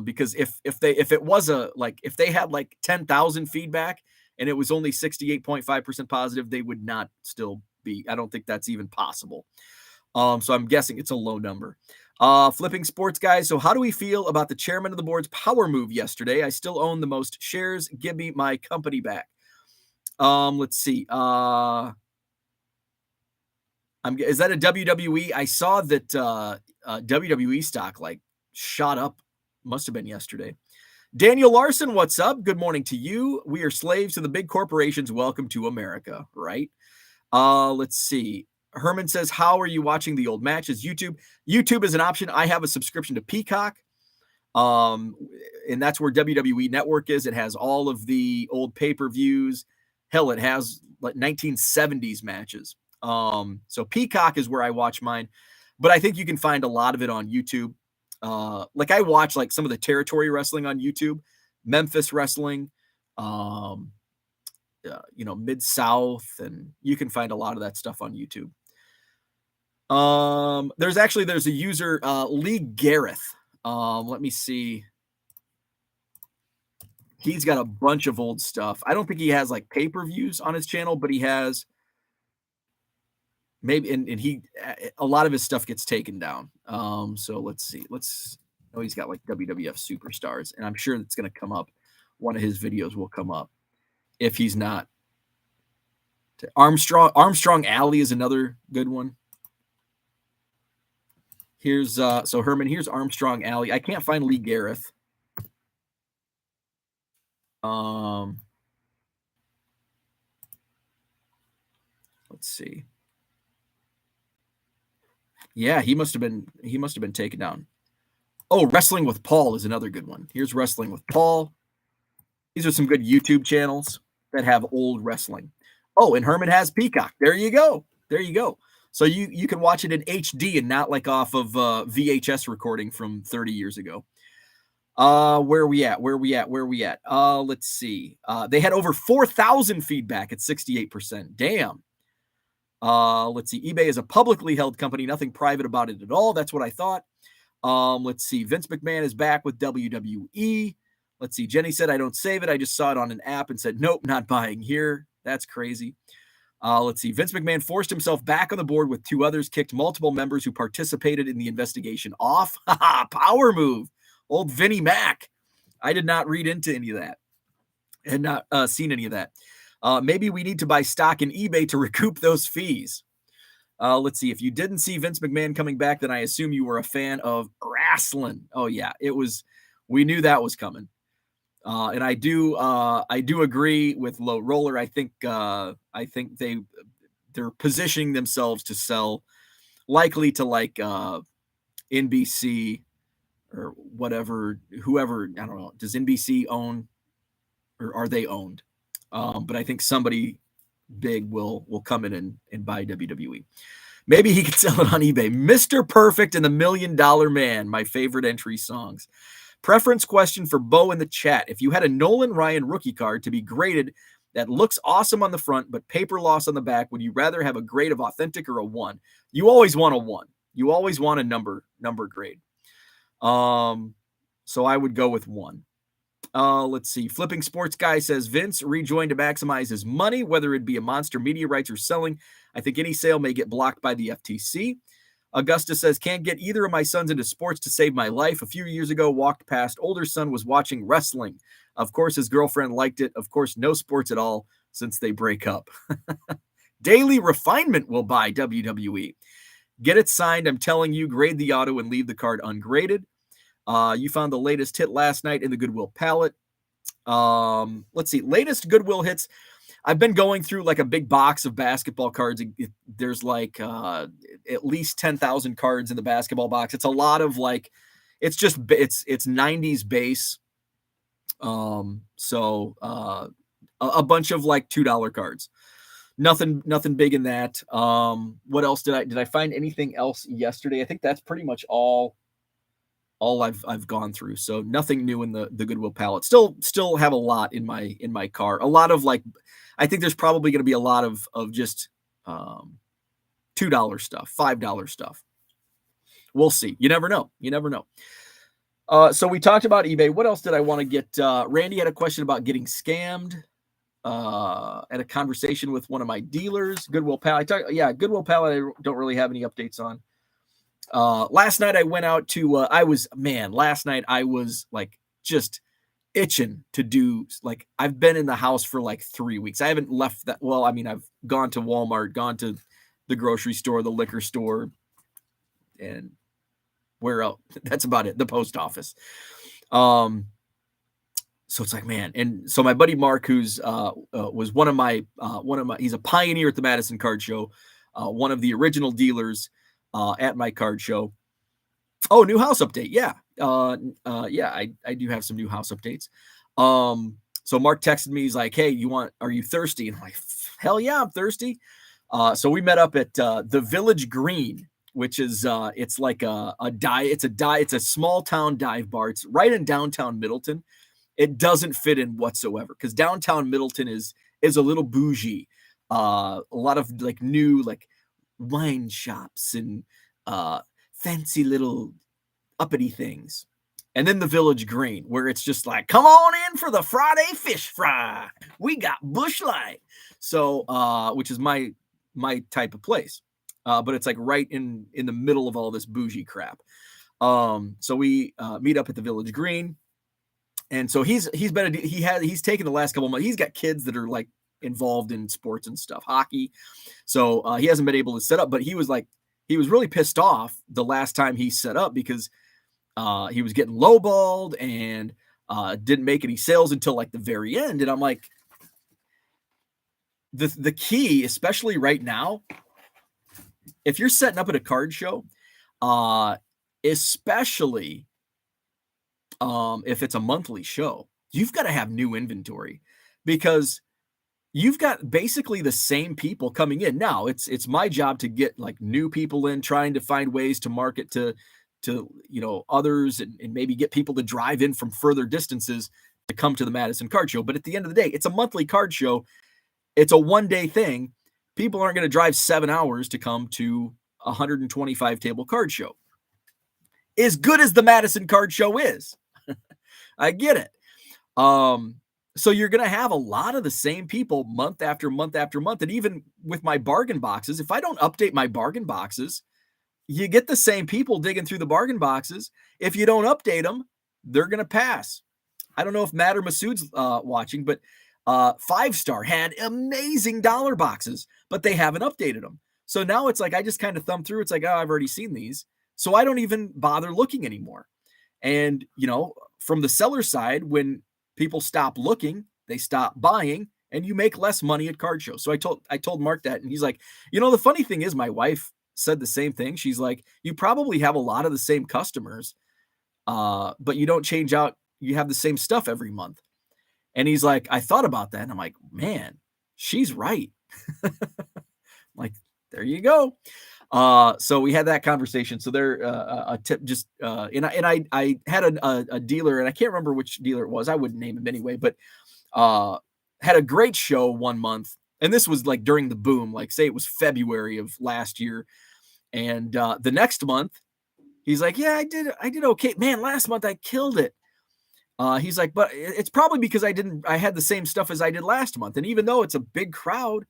Because if they had like 10,000 feedback and it was only 68.5% positive, they would not still be. I don't think that's even possible. So I'm guessing it's a low number. Flipping Sports Guys. So how do we feel about the chairman of the board's power move yesterday? I still own the most shares. Give me my company back. Let's see. Is that a WWE? I saw that WWE stock like shot up. Must have been yesterday. Daniel Larson, what's up? Good morning to you. We are slaves to the big corporations. Welcome to America, right? Let's see. Herman says, how are you watching the old matches? YouTube. YouTube is an option. I have a subscription to Peacock. And that's where WWE Network is. It has all of the old pay-per-views. Hell, it has like 1970s matches. So Peacock is where I watch mine, but I think you can find a lot of it on YouTube. Like I watch like some of the territory wrestling on YouTube, Memphis wrestling, Mid-South, and you can find a lot of that stuff on YouTube. There's a user, Lee Gareth. Let me see. He's got a bunch of old stuff. I don't think he has like pay-per-views on his channel, but he has maybe, and a lot of his stuff gets taken down. So let's see. He's got like WWF superstars, and I'm sure it's going to come up. One of his videos will come up if he's not. Armstrong Alley is another good one. Here's so Herman, here's Armstrong Alley. I can't find Lee Gareth. Let's see. Yeah, he must have been taken down. Oh, Wrestling with Paul is another good one. Here's Wrestling with Paul. These are some good YouTube channels that have old wrestling. Oh, and Herman has Peacock. There you go. So you can watch it in HD and not like off of VHS recording from 30 years ago. Where are we at? Let's see. They had over 4,000 feedback at 68%. Damn. Let's see. eBay is a publicly held company, nothing private about it at all. That's what I thought. Let's see. Vince McMahon is back with WWE. Let's see. Jenny said, I don't save it. I just saw it on an app and said, nope, not buying here. That's crazy. Let's see. Vince McMahon forced himself back on the board with two others, kicked multiple members who participated in the investigation off. Power move. Old Vinnie Mac. I did not read into any of that. Had not seen any of that. Maybe we need to buy stock in eBay to recoup those fees. Let's see. If you didn't see Vince McMahon coming back, then I assume you were a fan of wrestling. Oh yeah, it was. We knew that was coming. And I do agree with Low Roller. I think they're positioning themselves to sell, likely to like NBC or whatever, whoever. I don't know. Does NBC own, or are they owned? But I think somebody big will come in and buy WWE. Maybe he could sell it on eBay. Mr. Perfect and the $1 Million Man, my favorite entry songs. Preference question for Bo in the chat. If you had a Nolan Ryan rookie card to be graded that looks awesome on the front but paper loss on the back, would you rather have a grade of authentic or a 1? You always want a 1. You always want a number grade. So I would go with 1. Let's see. Flipping Sports Guy says Vince rejoined to maximize his money, whether it be a monster media rights or selling. I think any sale may get blocked by the FTC. Augusta says, can't get either of my sons into sports to save my life. A few years ago, walked past, older son was watching wrestling. Of course, his girlfriend liked it. Of course, no sports at all since they break up. Daily Refinement will buy WWE. Get it signed. I'm telling you, grade the auto and leave the card ungraded. You found the latest hit last night in the Goodwill pallet. Let's see. Latest Goodwill hits. I've been going through like a big box of basketball cards. There's like at least 10,000 cards in the basketball box. It's a lot of like, it's 90s base. So a bunch of like $2 cards. Nothing big in that. What else did I find anything else yesterday? I think that's pretty much all I've gone through. So nothing new in the Goodwill palette. Still have a lot in my car. A lot of like, I think there's probably going to be a lot of just $2 stuff, $5 stuff. We'll see. You never know. So we talked about eBay. What else did I want to get? Randy had a question about getting scammed. At a conversation with one of my dealers, Goodwill pallet. Goodwill pallet. I don't really have any updates on. Last night I went out to, last night I was like just itching to do, like, I've been in the house for like 3 weeks. I haven't left that. Well, I mean, I've gone to Walmart, gone to the grocery store, the liquor store, and where else? That's about it. The post office. So it's like, man. And so my buddy Mark, who's was one of my he's a pioneer at the Madison Card Show, one of the original dealers at my card show. Oh, new house update. Yeah. Yeah, I do have some new house updates. So Mark texted me. He's like, hey, are you thirsty? And I'm like, hell yeah, I'm thirsty. So we met up at the Village Green, which is it's like it's a small town dive bar. It's right in downtown Middleton. It doesn't fit in whatsoever because downtown Middleton is a little bougie. A lot of like new like wine shops and fancy little uppity things. And then the Village Green, where it's just like, come on in for the Friday fish fry. We got Busch Light. So, which is my type of place. But it's like right in the middle of all this bougie crap. So we meet up at the Village Green. And so he's taken the last couple of months. He's got kids that are like involved in sports and stuff, hockey. So he hasn't been able to set up, but he was really pissed off the last time he set up because he was getting lowballed and didn't make any sales until like the very end. And I'm like, the key, especially right now, if you're setting up at a card show, especially if it's a monthly show, you've got to have new inventory because you've got basically the same people coming in. Now it's my job to get like new people in, trying to find ways to market to others and maybe get people to drive in from further distances to come to the Madison Card Show. But at the end of the day, it's a monthly card show. It's a one-day thing. People aren't going to drive 7 hours to come to a 125 table card show. As good as the Madison Card Show is, I get it. So you're going to have a lot of the same people month after month after month. And even with my bargain boxes, if I don't update my bargain boxes, you get the same people digging through the bargain boxes. If you don't update them, they're going to pass. I don't know if Matt or Masood's watching, but 5 Star had amazing dollar boxes, but they haven't updated them. So now it's like I just kind of thumb through. It's like, oh, I've already seen these. So I don't even bother looking anymore. And, from the seller side, when people stop looking, they stop buying, and you make less money at card shows. So I told Mark that, and he's like, the funny thing is my wife said the same thing. She's like, you probably have a lot of the same customers, but you don't change out. You have the same stuff every month. And he's like, I thought about that. And I'm like, man, she's right. Like, there you go. So we had that conversation. So there, a tip just, and I had a dealer, and I can't remember which dealer it was. I wouldn't name him anyway, but, had a great show one month. And this was like during the boom, like say it was February of last year. And, the next month he's like, yeah, I did okay, man. Last month I killed it. He's like, but it's probably because I had the same stuff as I did last month. And even though it's a big crowd,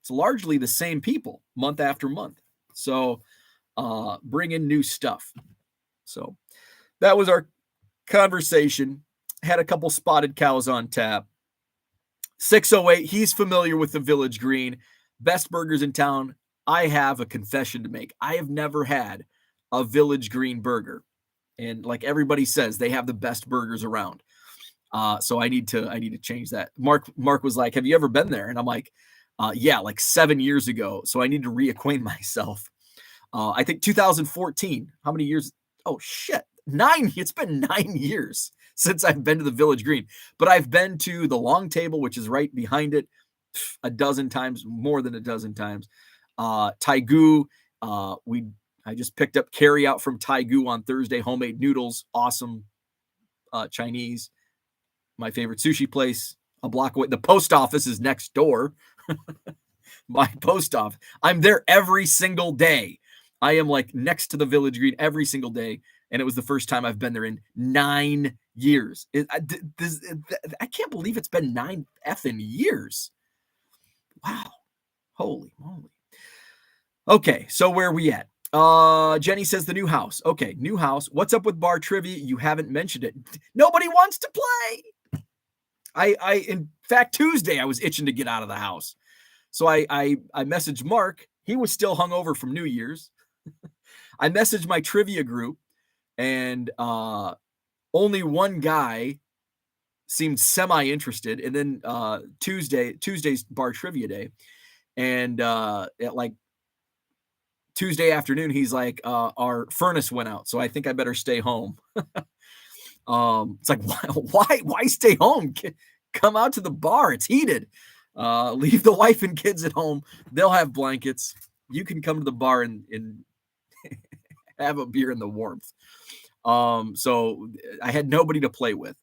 it's largely the same people month after month. So bring in new stuff. So that was our conversation. Had a couple spotted cows on tap. 608, he's familiar with the Village Green. Best burgers in town. I have a confession to make. I have never had a Village Green burger. And like everybody says, they have the best burgers around. So I need to change that. Mark was like, have you ever been there? And I'm like, yeah, like 7 years ago. So I need to reacquaint myself. I think 2014. How many years? Oh shit. 9. It's been 9 years since I've been to the Village Green, but I've been to the Long Table, which is right behind it, a dozen times, more than a dozen times. Taigoo. I just picked up carry out from Taigoo on Thursday. Homemade noodles. Awesome. Chinese. My favorite sushi place. A block away. The post office is next door. My post office. I'm there every single day. I am like next to the Village Green every single day. And it was the first time I've been there in 9 years. I can't believe it's been 9 effing years. Wow. Holy moly. Okay. So where are we at? Jenny says the new house. Okay. New house. What's up with bar trivia? You haven't mentioned it. Nobody wants to play. In fact, Tuesday I was itching to get out of the house. So I messaged Mark He was still hungover from New Year's. I messaged my trivia group, and only one guy seemed semi-interested. And then Tuesday's bar trivia day, and at like Tuesday afternoon, he's like, our furnace went out, so I think I better stay home. It's like, why stay home? Come out to the bar. It's heated. Leave the wife and kids at home. They'll have blankets. You can come to the bar and have a beer in the warmth. So I had nobody to play with.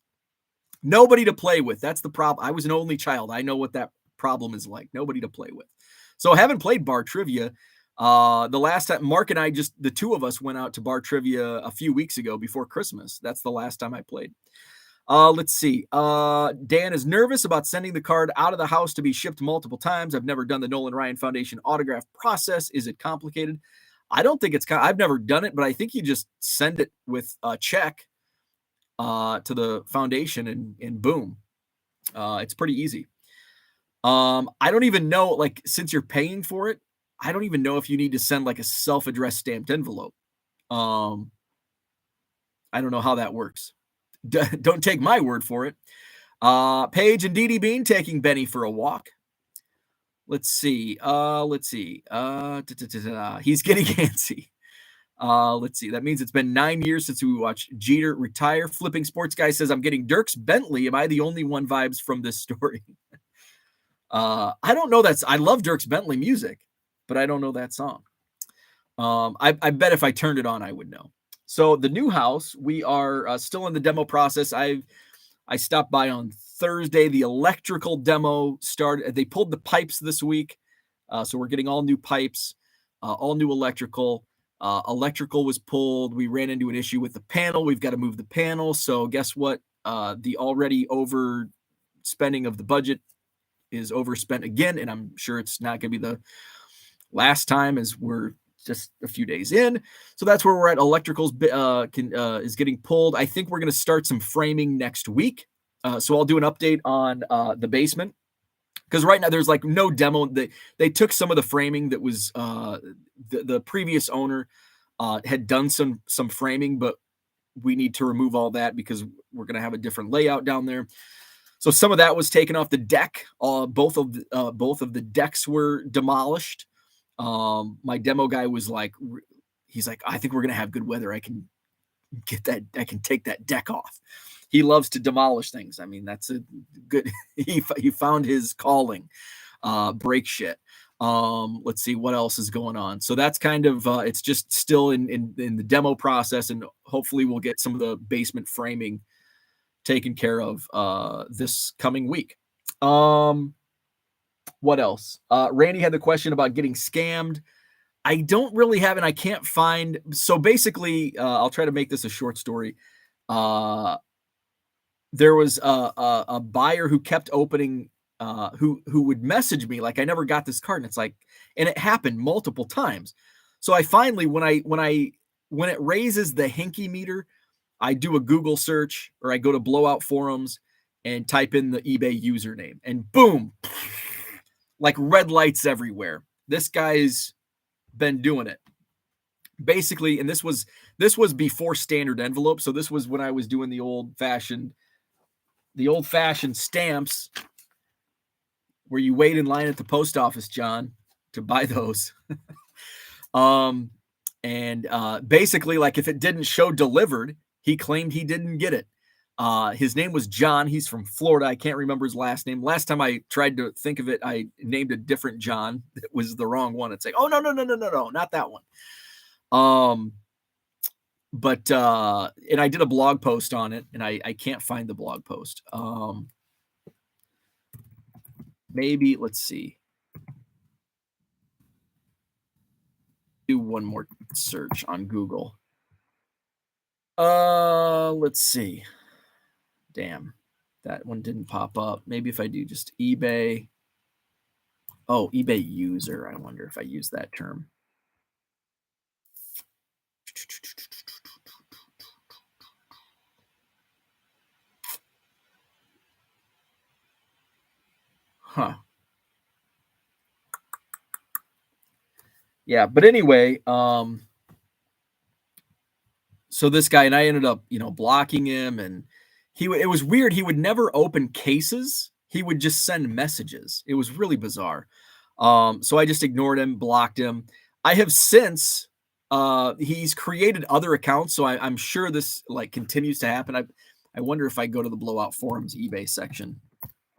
Nobody to play with. That's the problem. I was an only child. I know what that problem is like. Nobody to play with. So I haven't played bar trivia. The last time Mark and I, just the two of us, went out to bar trivia a few weeks ago before Christmas. That's the last time I played. Let's see. Dan is nervous about sending the card out of the house to be shipped multiple times. I've never done the Nolan Ryan Foundation autograph process. Is it complicated? I don't think it's I've never done it, but I think you just send it with a check to the foundation and boom. It's pretty easy. I don't even know, like, since you're paying for it, I don't even know if you need to send like a self-addressed stamped envelope. I don't know how that works. Don't take my word for it. Paige and Dee Dee Bean taking Benny for a walk. Let's see. He's getting antsy. Let's see. That means it's been 9 years since we watched Jeter retire. Flipping Sports Guy says, I'm getting Dirks Bentley. Am I the only one vibes from this story? I don't know. I love Dirks Bentley music, but I don't know that song. I bet if I turned it on, I would know. So the new house, we are still in the demo process. I stopped by on Thursday. The electrical demo started. They pulled the pipes this week. So we're getting all new pipes, all new electrical. Electrical was pulled. We ran into an issue with the panel. We've got to move the panel. So guess what? The already overspending of the budget is overspent again. And I'm sure it's not going to be the last time, as we're just a few days in. So that's where we're at. Electricals is getting pulled. I think we're going to start some framing next week. So I'll do an update on the basement, because right now there's like no demo. They took some of the framing that was the previous owner had done some framing, but we need to remove all that because we're going to have a different layout down there. So some of that was taken off the deck. Both of the decks were demolished. My demo guy was like, he's like, I think we're going to have good weather. I can take that deck off. He loves to demolish things. I mean, that's a good, he found his calling, break shit. Let's see what else is going on. So that's kind of, it's just still in the demo process, and hopefully we'll get some of the basement framing taken care of, this coming week. What else? Randy had the question about getting scammed. I don't really have, and I can't find. So basically, I'll try to make this a short story. There was a buyer who kept opening, who would message me like, I never got this card. And it's like, and it happened multiple times. So I finally, when it raises the Hinky meter, I do a Google search, or I go to Blowout Forums and type in the eBay username, and boom, like red lights everywhere. This guy's been doing it basically. And this was before standard envelope. So this was when I was doing the old fashioned stamps where you wait in line at the post office, John, to buy those. Basically, like, if it didn't show delivered, he claimed he didn't get it. His name was John. He's from Florida. I can't remember his last name. Last time I tried to think of it, I named a different John. It was the wrong one. It's like, oh, no, not that one. And I did a blog post on it, and I can't find the blog post. Maybe, let's see. Do one more search on Google. Let's see. Damn, that one didn't pop up. Maybe if I do just eBay. Oh, eBay user. I wonder if I use that term. Huh. Yeah, but anyway, so this guy and I ended up, blocking him, and it was weird. He would never open cases. He would just send messages. It was really bizarre. So I just ignored him, blocked him. I have since he's created other accounts, so I'm sure this like continues to happen. I wonder if I go to the Blowout Forums eBay section,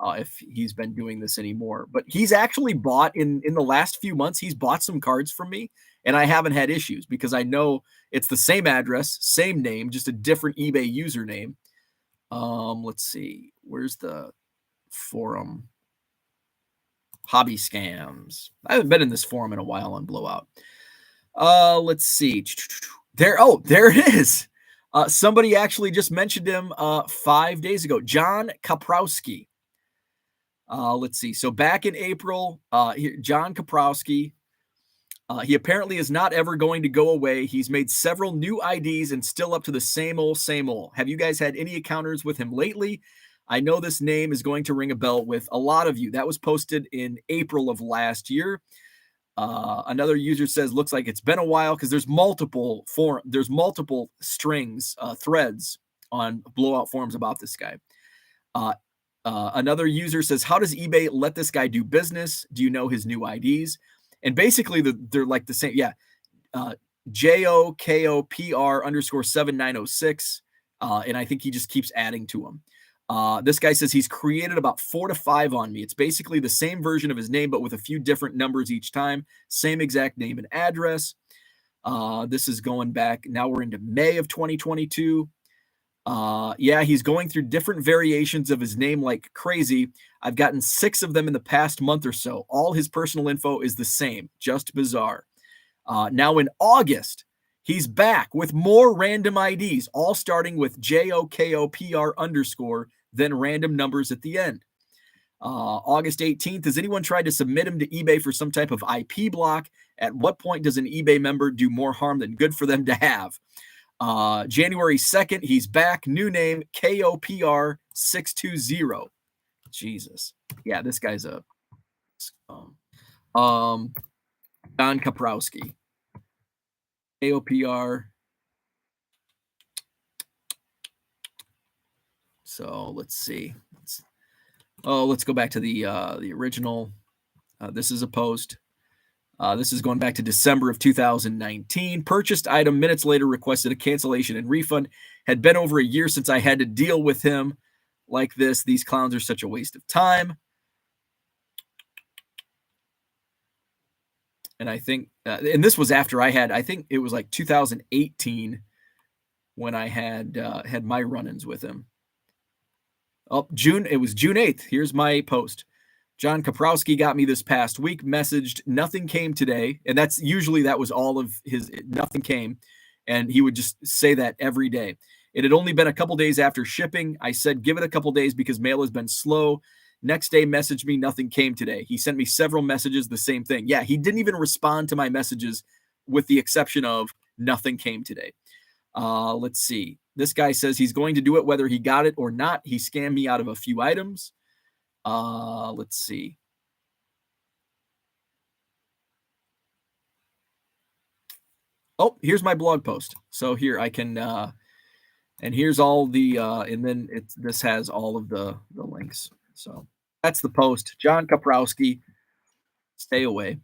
if he's been doing this anymore. But he's actually bought in the last few months, he's bought some cards from me, and I haven't had issues because I know it's the same address, same name, just a different eBay username. Let's see. Where's the forum? Hobby scams. I haven't been in this forum in a while on Blowout. Let's see. There it is. Somebody actually just mentioned him 5 days ago. John Kaprowski. Let's see. So back in April, John Kaprowski, he apparently is not ever going to go away. He's made several new IDs and still up to the same old, same old. Have you guys had any encounters with him lately? I know this name is going to ring a bell with a lot of you. That was posted in April of last year. Another user says, looks like it's been a while because there's multiple strings, threads on Blowout forums about this guy. Another user says, how does eBay let this guy do business? Do you know his new IDs? And basically they're like the same. Yeah. JOKOPR_7906. And I think he just keeps adding to them. This guy says he's created about 4 to 5 on me. It's basically the same version of his name, but with a few different numbers each time. Same exact name and address. This is going back. Now we're into May of 2022. Yeah, he's going through different variations of his name like crazy. I've gotten 6 of them in the past month or so. All his personal info is the same. Just bizarre. Now in August, he's back with more random IDs, all starting with JOKOPR_, then random numbers at the end. August 18th, has anyone tried to submit him to eBay for some type of IP block? At what point does an eBay member do more harm than good for them to have? January 2nd, he's back. New name, KOPR620. Jesus. Yeah, this guy's a Don Kaprowski. KOPR. So let's see. Let's go back to the original. This is a post. This is going back to December of 2019. Purchased item minutes later requested a cancellation and refund. Had been over a year since I had to deal with him like this. These clowns are such a waste of time. And I think, and this was after I think it was like 2018 when I had my run-ins with him. It was June 8th. Here's my post. John Kaprowski got me this past week, messaged, nothing came today. And that was all of his, nothing came. And he would just say that every day. It had only been a couple days after shipping. I said, give it a couple days because mail has been slow. Next day, messaged me, nothing came today. He sent me several messages, the same thing. Yeah, he didn't even respond to my messages with the exception of nothing came today. Let's see. This guy says he's going to do it whether he got it or not. He scammed me out of a few items. Let's see. Oh, here's my blog post. So here I can, and here's all the, and then this has all of the links. So that's the post. John Kaprowski, stay away.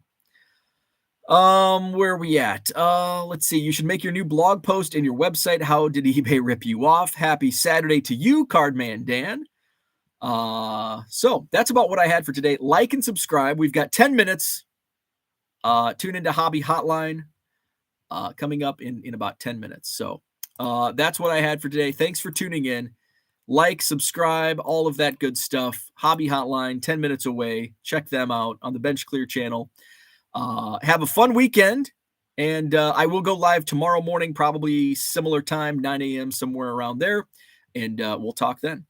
Where are we at? Let's see. You should make your new blog post in your website. How did eBay rip you off? Happy Saturday to you, Cardman Dan. So that's about what I had for today. Like and subscribe. We've got 10 minutes. Tune into Hobby Hotline, coming up in about 10 minutes. So, that's what I had for today. Thanks for tuning in. Like, subscribe, all of that good stuff. Hobby Hotline, 10 minutes away. Check them out on the Bench Clear channel. Have a fun weekend. And I will go live tomorrow morning, probably similar time, 9 a.m., somewhere around there. And we'll talk then.